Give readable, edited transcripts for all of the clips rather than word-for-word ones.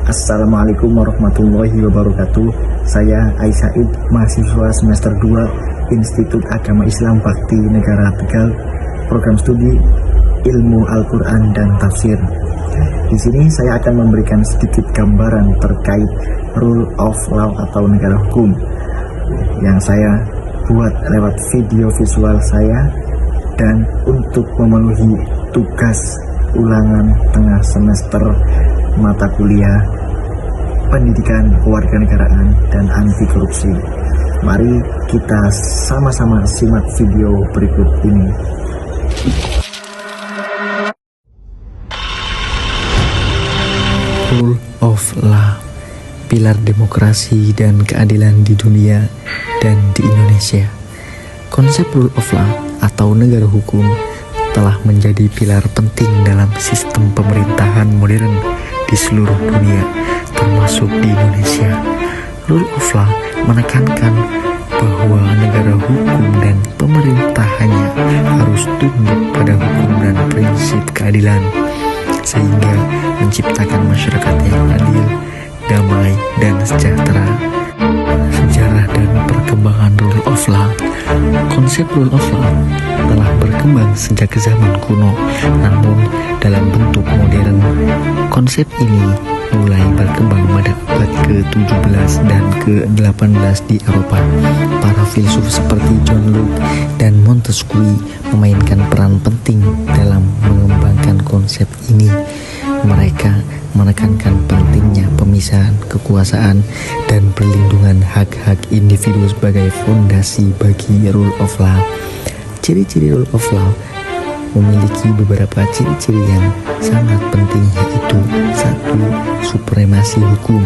Assalamualaikum warahmatullahi wabarakatuh. Saya Aisyid, mahasiswa semester 2 Institut Agama Islam Bakti Negara Tegal, program studi Ilmu Al-Quran dan Tafsir. Di sini saya akan memberikan sedikit gambaran terkait rule of law atau negara hukum yang saya buat lewat video visual saya dan untuk memenuhi tugas ulangan tengah semester mata kuliah pendidikan kewarganegaraan dan anti korupsi. Mari kita sama-sama simak video berikut ini. Rule of law, pilar demokrasi dan keadilan di dunia dan di Indonesia. Konsep rule of law atau negara hukum telah menjadi pilar penting dalam sistem pemerintahan modern di seluruh dunia, termasuk di Indonesia. Rule of law menekankan bahwa negara hukum dan pemerintahannya harus tunduk pada hukum dan prinsip keadilan, sehingga menciptakan masyarakat yang adil, damai, dan sejahtera. Sejarah dan perkembangan rule of law. Konsep rule of law telah berkembang sejak zaman kuno, namun dalam bentuk modern. Konsep ini mulai berkembang pada abad ke-17 dan ke-18 di Eropa. Para filsuf seperti John Locke dan Montesquieu memainkan peran penting dalam mengembangkan konsep ini. Mereka menekankan pentingnya pemisahan kekuasaan dan perlindungan hak-hak individu sebagai fondasi bagi rule of law. Ciri-ciri rule of law memiliki beberapa ciri-ciri yang sangat penting, yaitu: 1. Supremasi hukum.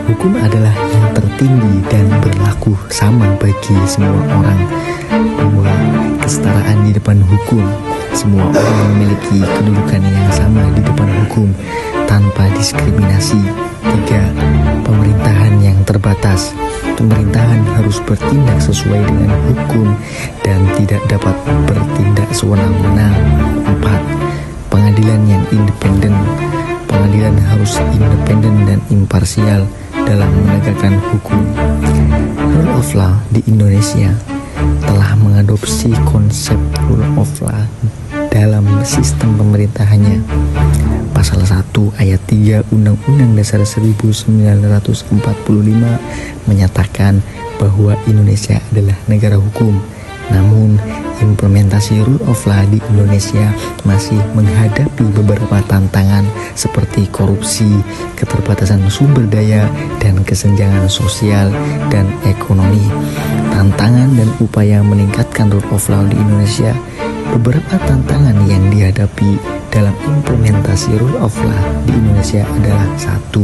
Hukum adalah yang tertinggi dan berlaku sama bagi semua orang. 2. Kesetaraan di depan hukum. Semua orang memiliki kedudukan yang sama di depan hukum tanpa diskriminasi. 3. Pemerintahan yang terbatas. Pemerintahan harus bertindak sesuai dengan hukum dan tidak dapat bertindak sewenang-wenang. 4. Pengadilan yang independen. Pengadilan harus independen dan imparsial dalam menegakkan hukum. Rule of law di Indonesia telah mengadopsi konsep rule of law dalam sistem pemerintahannya. Pasal 1 ayat 3 Undang-Undang Dasar 1945 menyatakan bahwa Indonesia adalah negara hukum. Namun, implementasi rule of law di Indonesia masih menghadapi beberapa tantangan seperti korupsi, keterbatasan sumber daya, dan kesenjangan sosial dan ekonomi. Tantangan dan upaya meningkatkan rule of law di Indonesia. Beberapa tantangan yang dihadapi dalam implementasi rule of law di Indonesia adalah: 1.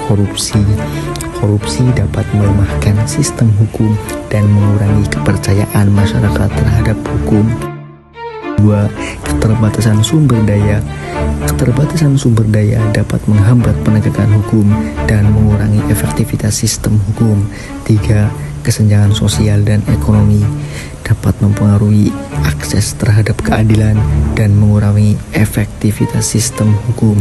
Korupsi. Korupsi dapat melemahkan sistem hukum dan mengurangi kepercayaan masyarakat terhadap hukum. 2. Keterbatasan sumber daya. Keterbatasan sumber daya dapat menghambat penegakan hukum dan mengurangi efektivitas sistem hukum. 3. Kesenjangan sosial dan ekonomi dapat mempengaruhi akses terhadap keadilan dan mengurangi efektivitas sistem hukum.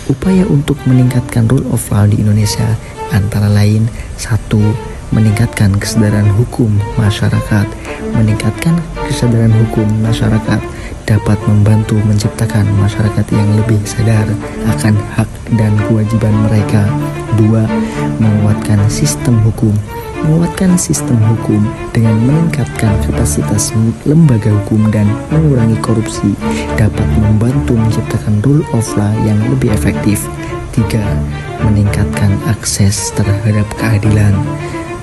Upaya untuk meningkatkan rule of law di Indonesia antara lain: 1. Meningkatkan kesadaran hukum masyarakat. Meningkatkan kesadaran hukum masyarakat dapat membantu menciptakan masyarakat yang lebih sadar akan hak dan kewajiban mereka. 2. Menguatkan sistem hukum. Menguatkan sistem hukum dengan meningkatkan kapasitas lembaga hukum dan mengurangi korupsi dapat membantu menciptakan rule of law yang lebih efektif. 3. Meningkatkan akses terhadap keadilan.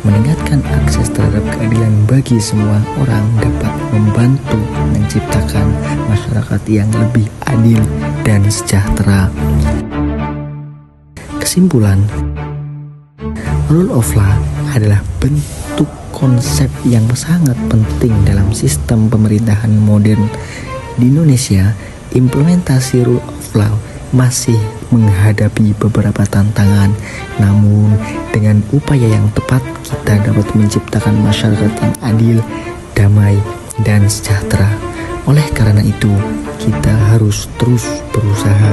Meningkatkan akses terhadap keadilan bagi semua orang dapat membantu menciptakan masyarakat yang lebih adil dan sejahtera. Kesimpulan, rule of law adalah bentuk konsep yang sangat penting dalam sistem pemerintahan modern. Di Indonesia, implementasi rule of law masih menghadapi beberapa tantangan, namun dengan upaya yang tepat kita dapat menciptakan masyarakat yang adil, damai, dan sejahtera. Oleh karena itu, kita harus terus berusaha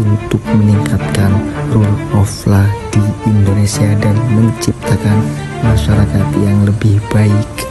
untuk meningkatkan rule of law di Indonesia dan menciptakan masyarakat yang lebih baik.